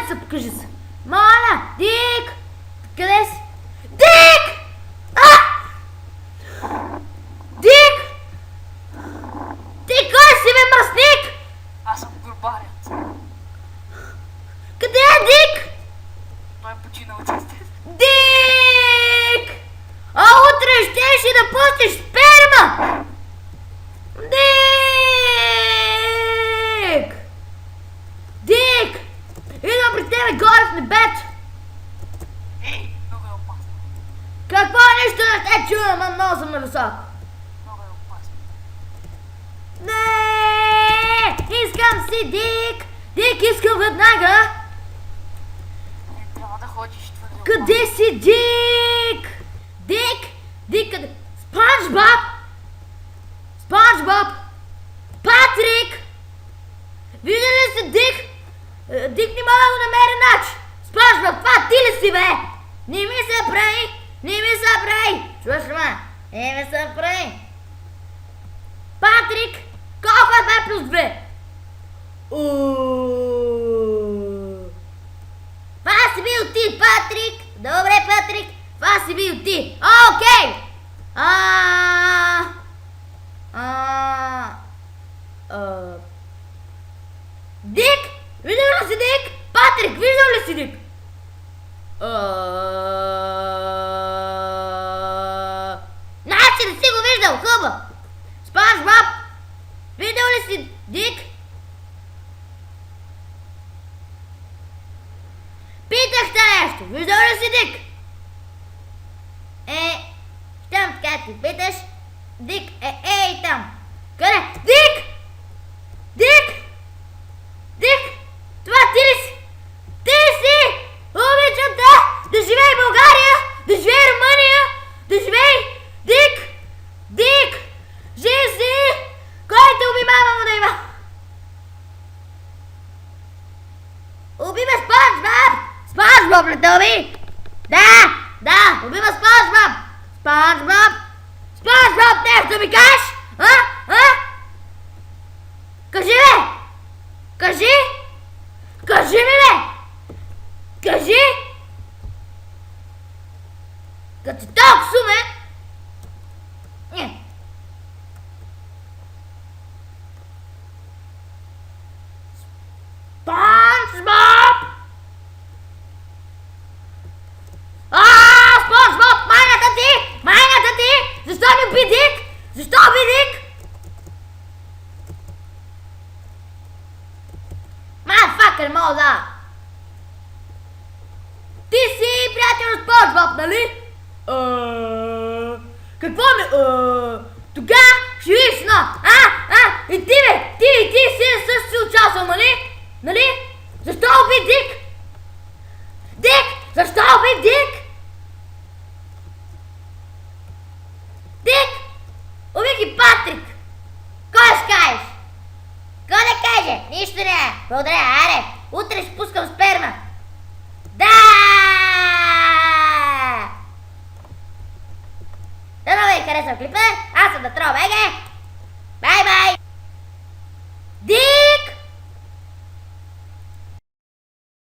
Моля се, покажи се. Моля, Дик! Къде си? Дик! Дик! Ти кой си, бе, мръсник? Аз съм горбарят. Къде е Дик? Той е починал естествено. Дик! А утре щеш да пустиш сперма! Дик! Дик! Идвам при тебе горе в небето! Ей, много е опасно. Какво нищо не те чувам, а много съм нависоко. Много е опасно. Не! Искам си, Дик! Дик, искам веднага! Не трябва да ходиш твърде опасно. Къде си, Дик? Дик? Дик, къде? Спанч Боб! Спанч Боб! Патрик! Вижда ли си Дик? Дик не мога да го намери начин! Спанч Боб, това ти ли си, бе? Не ми се прави! Не ми се прави! Чуваш ли ме? Не ми се прави! Патрик! Колко е 2 плюс 2? Това си бил ти, Патрик! Добре, Патрик! Това си бил ти! Окей! Дик? Виждал ли си Дик? Патрик, виждал ли си Дик? Значи не си го виждал, хъба! Спанч Боб! Виждал ли си Дик? Питах те нещо! Виждал ли си Дик? Щом така ти питаш, Дик е ей там. Къде? Дик! Дик! Дик! Това ти ли си? Ти си! Обичам те! Да живей България! Да живей Румъния! Да живей! Дик! Дик! Жив си! Кой те уби, мама му да има? Уби ме Спанч Боб! Спанч Боб ли те уби? Да! Да! Уби ме Спанч Боб! Спанч Боб! Спанч Боб, нещо ми кажеш? Кажи, бе! Кажи! Кажи ми, бе! Кажи! Като си толкова сумен! Спанч Боб! Спанч Боб, майната ти! Майната ти! Защо ми уби Дик? Защо уби Дик? Мафакър, мога да! Ти си приятел на Спанч Боб, нали? Какво ми? Тога ще видиш едно! И ти, бе! Ти си също си участвал, нали? Нали? Защо уби Дик? Дик! Защо уби Дик? Дик! Уби ги Патрик! Кой ще кажеш? Кой да каже? Нищо не е! Благодаря, аре! Утре ще пускам сперма! Да! Дано ви харесва клипа, аз съм Датро Беге! Бай-бай!